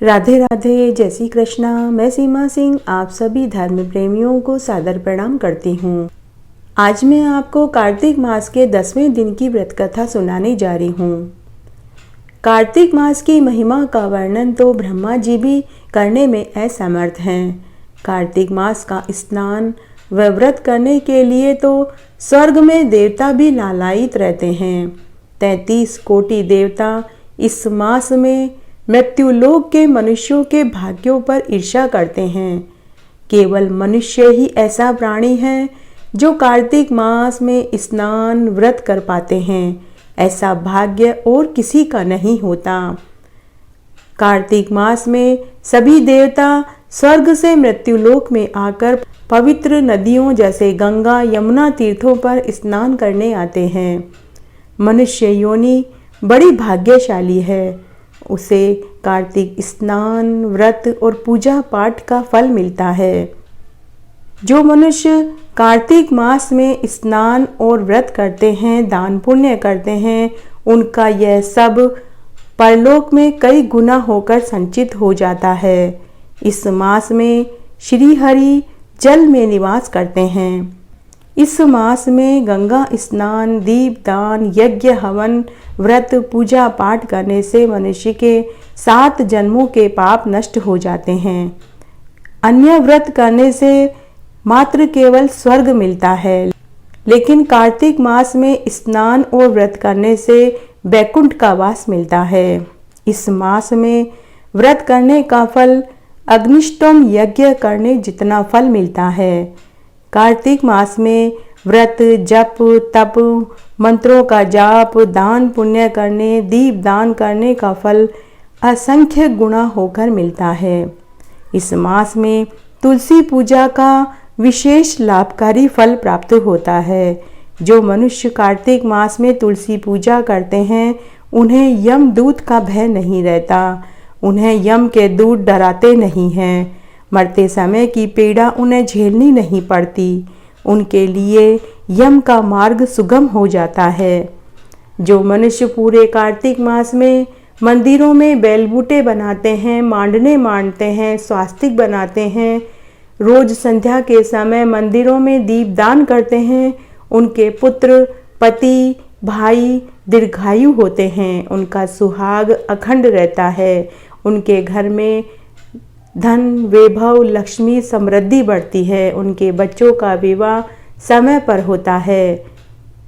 राधे राधे, जय श्री कृष्णा। मैं सीमा सिंह आप सभी धर्म प्रेमियों को सादर प्रणाम करती हूँ। आज मैं आपको कार्तिक मास के 10वें दिन की व्रत कथा सुनाने जा रही हूँ। कार्तिक मास की महिमा का वर्णन तो ब्रह्मा जी भी करने में असमर्थ हैं। कार्तिक मास का स्नान व व्रत करने के लिए तो स्वर्ग में देवता भी लालायित रहते हैं। 33 कोटि देवता इस मास में मृत्युलोक के मनुष्यों के भाग्यों पर ईर्ष्या करते हैं। केवल मनुष्य ही ऐसा प्राणी है जो कार्तिक मास में स्नान व्रत कर पाते हैं। ऐसा भाग्य और किसी का नहीं होता। कार्तिक मास में सभी देवता स्वर्ग से मृत्युलोक में आकर पवित्र नदियों जैसे गंगा यमुना तीर्थों पर स्नान करने आते हैं। मनुष्य योनि बड़ी भाग्यशाली है। उसे कार्तिक स्नान व्रत और पूजा पाठ का फल मिलता है। जो मनुष्य कार्तिक मास में स्नान और व्रत करते हैं, दान पुण्य करते हैं, उनका यह सब परलोक में कई गुना होकर संचित हो जाता है। इस मास में श्री हरि जल में निवास करते हैं। इस मास में गंगा स्नान, दीप दान, यज्ञ हवन, व्रत पूजा पाठ करने से मनुष्य के 7 जन्मों के पाप नष्ट हो जाते हैं। अन्य व्रत करने से मात्र केवल स्वर्ग मिलता है, लेकिन कार्तिक मास में स्नान और व्रत करने से वैकुंठ का वास मिलता है। इस मास में व्रत करने का फल अग्निष्टोम यज्ञ करने जितना फल मिलता है। कार्तिक मास में व्रत, जप, तप, मंत्रों का जाप, दान पुण्य करने, दीप दान करने का फल असंख्य गुना होकर मिलता है। इस मास में तुलसी पूजा का विशेष लाभकारी फल प्राप्त होता है। जो मनुष्य कार्तिक मास में तुलसी पूजा करते हैं, उन्हें यमदूत का भय नहीं रहता। उन्हें यम के दूत डराते नहीं हैं। मरते समय की पीड़ा उन्हें झेलनी नहीं पड़ती। उनके लिए यम का मार्ग सुगम हो जाता है। जो मनुष्य पूरे कार्तिक मास में मंदिरों में बेलबूटे बनाते हैं, मांडने मांडते हैं, स्वास्तिक बनाते हैं, रोज संध्या के समय मंदिरों में दीपदान करते हैं, उनके पुत्र, पति, भाई दीर्घायु होते हैं। उनका सुहाग अखंड रहता है। उनके घर में धन, वैभव, लक्ष्मी, समृद्धि बढ़ती है। उनके बच्चों का विवाह समय पर होता है।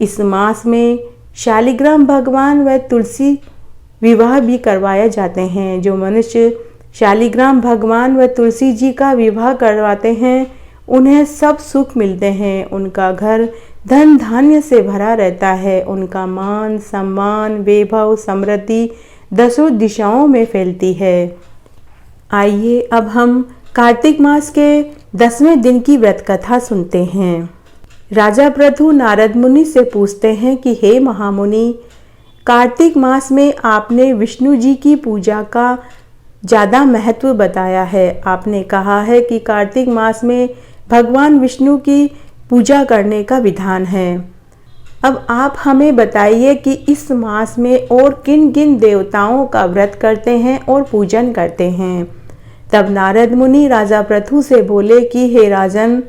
इस मास में शालिग्राम भगवान व तुलसी विवाह भी करवाए जाते हैं। जो मनुष्य शालिग्राम भगवान व तुलसी जी का विवाह करवाते हैं, उन्हें सब सुख मिलते हैं। उनका घर धन धान्य से भरा रहता है। उनका मान सम्मान, वैभव, समृद्धि 10 दिशाओं में फैलती है। आइए अब हम कार्तिक मास के 10वें दिन की व्रत कथा सुनते हैं। राजा पृथु नारद मुनि से पूछते हैं कि हे महामुनि, कार्तिक मास में आपने विष्णु जी की पूजा का ज़्यादा महत्व बताया है। आपने कहा है कि कार्तिक मास में भगवान विष्णु की पूजा करने का विधान है। अब आप हमें बताइए कि इस मास में और किन किन देवताओं का व्रत करते हैं और पूजन करते हैं। तब नारद मुनि राजा पृथु से बोले कि हे राजन,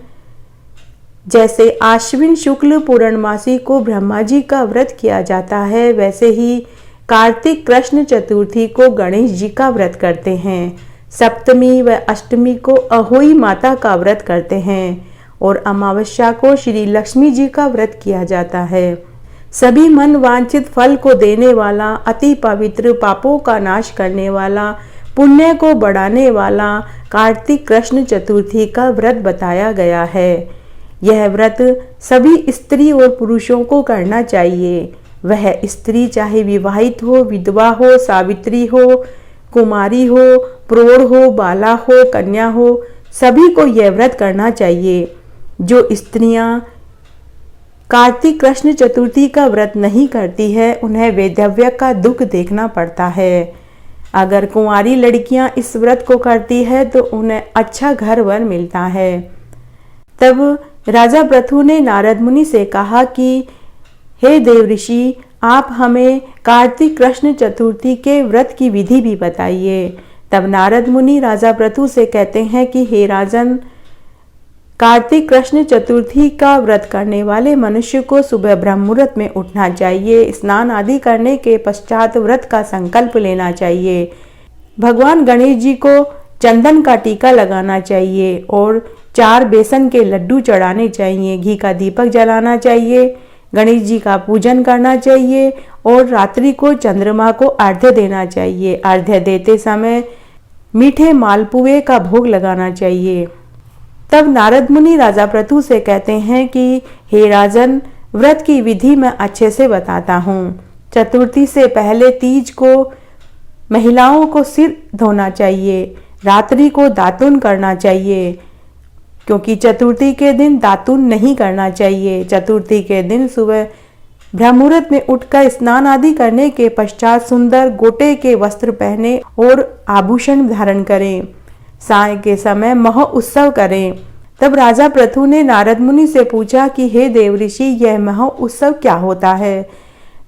जैसे आश्विन शुक्ल पूर्णमासी को ब्रह्मा जी का व्रत किया जाता है, वैसे ही कार्तिक कृष्ण चतुर्थी को गणेश जी का व्रत करते हैं। सप्तमी व अष्टमी को अहोई माता का व्रत करते हैं और अमावस्या को श्री लक्ष्मी जी का व्रत किया जाता है। सभी मन वांछित फल को देने वाला, अति पवित्र, पापों का नाश करने वाला, पुण्य को बढ़ाने वाला कार्तिक कृष्ण चतुर्थी का व्रत बताया गया है। यह व्रत सभी स्त्री और पुरुषों को करना चाहिए। वह स्त्री चाहे विवाहित हो, विधवा हो, सावित्री हो, कुमारी हो, प्रौढ़ हो, बाला हो, कन्या हो, सभी को यह व्रत करना चाहिए। जो स्त्रियां कार्तिक कृष्ण चतुर्थी का व्रत नहीं करती है, उन्हें वैधव्य का दुख देखना पड़ता है। अगर कुंवारी लड़कियां इस व्रत को करती है तो उन्हें अच्छा घर वर मिलता है। तब राजा पृथु ने नारद मुनि से कहा कि हे देव ऋषि, आप हमें कार्तिक कृष्ण चतुर्थी के व्रत की विधि भी बताइए। तब नारद मुनि राजा पृथु से कहते हैं कि हे राजन, कार्तिक कृष्ण चतुर्थी का व्रत करने वाले मनुष्य को सुबह ब्रह्म मुहूर्त में उठना चाहिए। स्नान आदि करने के पश्चात व्रत का संकल्प लेना चाहिए। भगवान गणेश जी को चंदन का टीका लगाना चाहिए और 4 बेसन के लड्डू चढ़ाने चाहिए। घी का दीपक जलाना चाहिए। गणेश जी का पूजन करना चाहिए और रात्रि को चंद्रमा को अर्घ्य देना चाहिए। अर्घ्य देते समय मीठे मालपुए का भोग लगाना चाहिए। तब नारद मुनि राजा पृथु से कहते हैं कि हे राजन, व्रत की विधि मैं अच्छे से बताता हूँ। चतुर्थी से पहले तीज को महिलाओं को सिर धोना चाहिए। रात्रि को दातुन करना चाहिए, क्योंकि चतुर्थी के दिन दातुन नहीं करना चाहिए। चतुर्थी के दिन सुबह ब्रह्म मुहूर्त में उठकर स्नान आदि करने के पश्चात सुंदर गोटे के वस्त्र पहने और आभूषण धारण करें। साय के समय महो उत्सव करें। तब राजा पृथु ने नारद मुनि से पूछा कि हे देव ऋषि, यह महो उत्सव क्या होता है?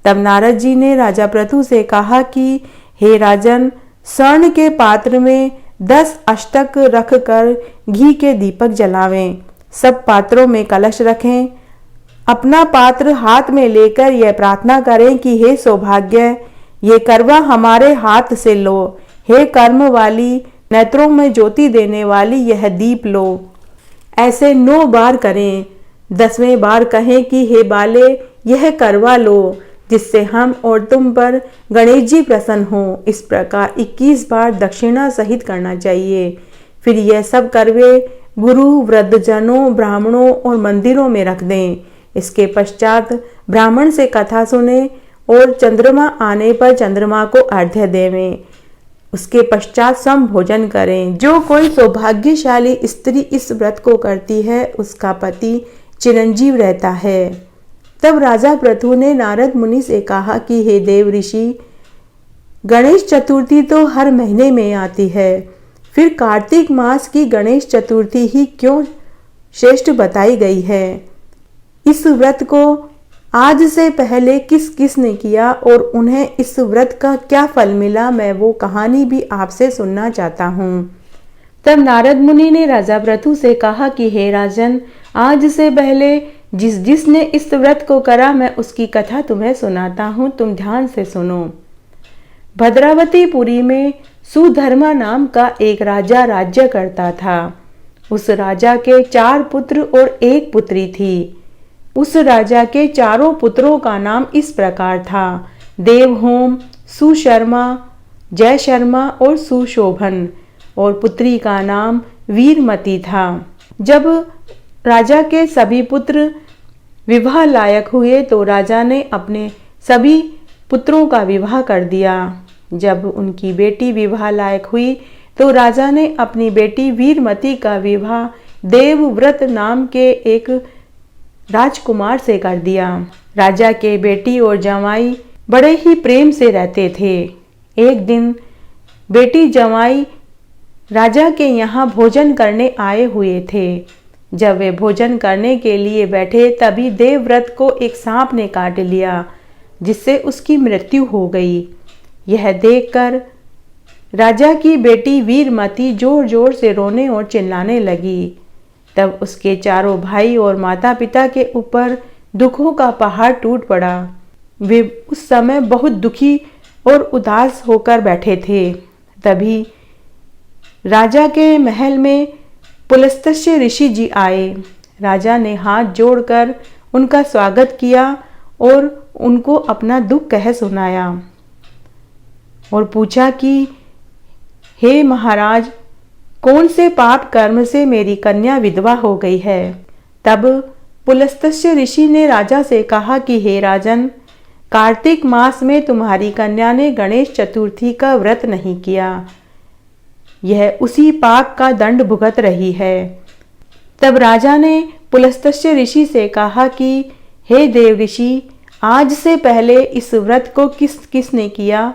तब नारद जी ने राजा पृथु से कहा कि हे राजन, स्वर्ण के पात्र में 10 अष्टक रखकर घी के दीपक जलावें। सब पात्रों में कलश रखें। अपना पात्र हाथ में लेकर यह प्रार्थना करें कि हे सौभाग्य, ये करवा हमारे हाथ से लो। हे कर्म वाली, नेत्रों में ज्योति देने वाली यह दीप लो। ऐसे 9 बार करें। 10वें बार कहें कि हे बाले, यह करवा लो, जिससे हम और तुम पर गणेश जी प्रसन्न हो। इस प्रकार 21 बार दक्षिणा सहित करना चाहिए। फिर यह सब करवे गुरु, वृद्धजनों, ब्राह्मणों और मंदिरों में रख दें। इसके पश्चात ब्राह्मण से कथा सुने और चंद्रमा आने पर चंद्रमा को अर्घ्य देवें। उसके पश्चात सम भोजन करें। जो कोई सौभाग्यशाली स्त्री इस व्रत को करती है, उसका पति चिरंजीव रहता है। तब राजा पृथु ने नारद मुनि से कहा कि हे देव ऋषि, गणेश चतुर्थी तो हर महीने में आती है, फिर कार्तिक मास की गणेश चतुर्थी ही क्यों श्रेष्ठ बताई गई है? इस व्रत को आज से पहले किस किस ने किया और उन्हें इस व्रत का क्या फल मिला, मैं वो कहानी भी आपसे सुनना चाहता हूँ। तब नारद मुनि ने राजा पृथु से कहा कि हे राजन, आज से पहले जिसने इस व्रत को करा, मैं उसकी कथा तुम्हें सुनाता हूँ, तुम ध्यान से सुनो। भद्रावतीपुरी में सुधर्मा नाम का एक राजा राज्य करता था। उस राजा के 4 पुत्र और 1 पुत्री थी। उस राजा के चारों पुत्रों का नाम इस प्रकार था: देवहोम, सुशर्मा, जय शर्मा और सुशोभन, और पुत्री का नाम वीरमती था। जब राजा के सभी पुत्र विवाह लायक हुए तो राजा ने अपने सभी पुत्रों का विवाह कर दिया। जब उनकी बेटी विवाह लायक हुई तो राजा ने अपनी बेटी वीरमती का विवाह देवव्रत नाम के एक राजकुमार से कर दिया। राजा के बेटी और जमाई बड़े ही प्रेम से रहते थे। एक दिन बेटी जमाई राजा के यहाँ भोजन करने आए हुए थे। जब वे भोजन करने के लिए बैठे तभी देवव्रत को एक सांप ने काट लिया, जिससे उसकी मृत्यु हो गई। यह देखकर राजा की बेटी वीरमती जोर जोर से रोने और चिल्लाने लगी। तब उसके चारों भाई और माता पिता के ऊपर दुखों का पहाड़ टूट पड़ा। वे उस समय बहुत दुखी और उदास होकर बैठे थे। तभी राजा के महल में पुलस्त्य ऋषि जी आए। राजा ने हाथ जोड़कर उनका स्वागत किया और उनको अपना दुख कह सुनाया और पूछा कि हे महाराज, कौन से पाप कर्म से मेरी कन्या विधवा हो गई है? तब पुलस्त्य ऋषि ने राजा से कहा कि हे राजन, कार्तिक मास में तुम्हारी कन्या ने गणेश चतुर्थी का व्रत नहीं किया। यह उसी पाप का दंड भुगत रही है। तब राजा ने पुलस्त्य ऋषि से कहा कि हे देव ऋषि, आज से पहले इस व्रत को किस किस ने किया,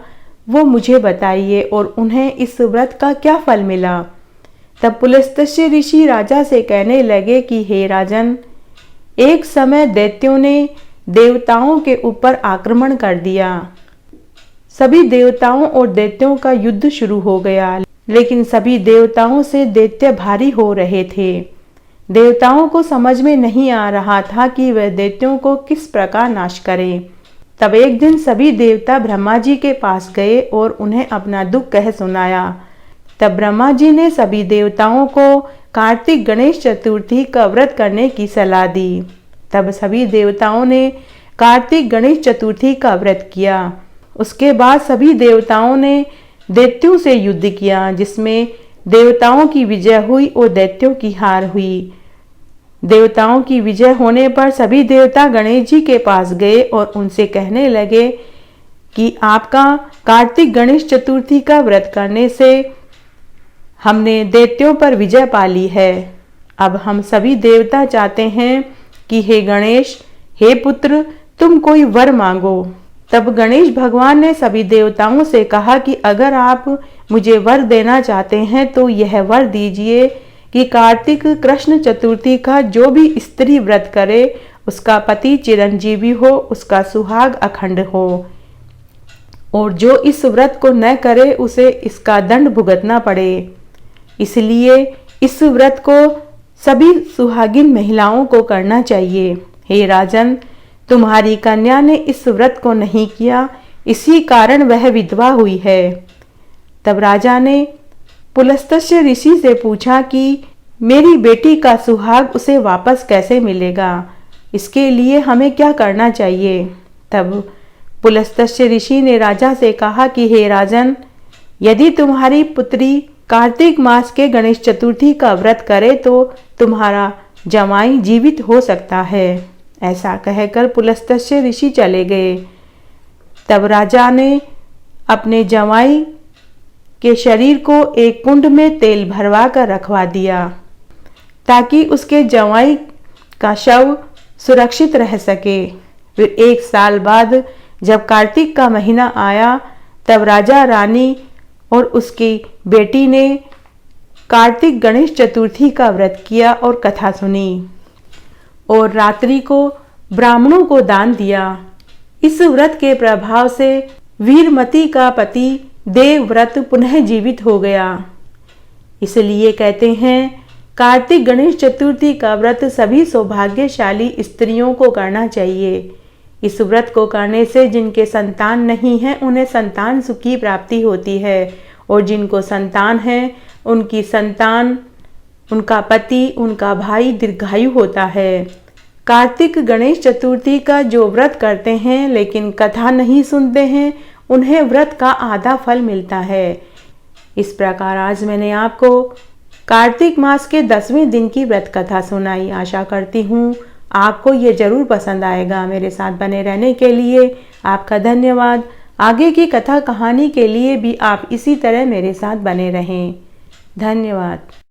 वो मुझे बताइए और उन्हें इस व्रत का क्या फल मिला। तब पुलस्त्य ऋषि राजा से कहने लगे कि हे राजन, एक समय दैत्यों ने देवताओं के ऊपर आक्रमण कर दिया। सभी देवताओं और दैत्यों का युद्ध शुरू हो गया, लेकिन सभी देवताओं से दैत्य भारी हो रहे थे। देवताओं को समझ में नहीं आ रहा था कि वह दैत्यों को किस प्रकार नाश करें। तब एक दिन सभी देवता ब्रह्मा जी के पास गए और उन्हें अपना दुख कह सुनाया। तब ब्रह्मा जी ने सभी देवताओं को कार्तिक गणेश चतुर्थी का व्रत करने की सलाह दी। तब सभी देवताओं ने कार्तिक गणेश चतुर्थी का व्रत किया। उसके बाद सभी देवताओं ने दैत्यों से युद्ध किया, जिसमें देवताओं की विजय हुई और दैत्यों की हार हुई। देवताओं की विजय होने पर सभी देवता गणेश जी के पास गए और उनसे कहने लगे कि आपका कार्तिक गणेश चतुर्थी का व्रत करने से हमने दैत्यों पर विजय पा ली है। अब हम सभी देवता चाहते हैं कि हे गणेश, हे पुत्र, तुम कोई वर मांगो। तब गणेश भगवान ने सभी देवताओं से कहा कि अगर आप मुझे वर देना चाहते हैं तो यह वर दीजिए कि कार्तिक कृष्ण चतुर्थी का जो भी स्त्री व्रत करे उसका पति चिरंजीवी हो, उसका सुहाग अखंड हो, और जो इस व्रत को न करे उसे इसका दंड भुगतना पड़े। इसलिए इस व्रत को सभी सुहागिन महिलाओं को करना चाहिए। हे राजन, तुम्हारी कन्या ने इस व्रत को नहीं किया, इसी कारण वह विधवा हुई है। तब राजा ने पुलस्त्य ऋषि से पूछा कि मेरी बेटी का सुहाग उसे वापस कैसे मिलेगा, इसके लिए हमें क्या करना चाहिए। तब पुलस्त्य ऋषि ने राजा से कहा कि हे राजन, यदि तुम्हारी पुत्री कार्तिक मास के गणेश चतुर्थी का व्रत करे तो तुम्हारा जमाई जीवित हो सकता है। ऐसा कहकर पुलस्त्य ऋषि चले गए। तब राजा ने अपने जमाई के शरीर को एक कुंड में तेल भरवा कर रखवा दिया ताकि उसके जमाई का शव सुरक्षित रह सके। फिर 1 साल बाद जब कार्तिक का महीना आया तब राजा रानी और उसकी बेटी ने कार्तिक गणेश चतुर्थी का व्रत किया और कथा सुनी और रात्रि को ब्राह्मणों को दान दिया। इस व्रत के प्रभाव से वीरमती का पति देवव्रत पुनः जीवित हो गया। इसलिए कहते हैं कार्तिक गणेश चतुर्थी का व्रत सभी सौभाग्यशाली स्त्रियों को करना चाहिए। इस व्रत को करने से जिनके संतान नहीं है उन्हें संतान सुख की प्राप्ति होती है, और जिनको संतान है उनकी संतान, उनका पति, उनका भाई दीर्घायु होता है। कार्तिक गणेश चतुर्थी का जो व्रत करते हैं लेकिन कथा नहीं सुनते हैं, उन्हें व्रत का आधा फल मिलता है। इस प्रकार आज मैंने आपको कार्तिक मास के 10वें दिन की व्रत कथा सुनाई। आशा करती हूँ आपको ये जरूर पसंद आएगा। मेरे साथ बने रहने के लिए आपका धन्यवाद। आगे की कथा कहानी के लिए भी आप इसी तरह मेरे साथ बने रहें। धन्यवाद।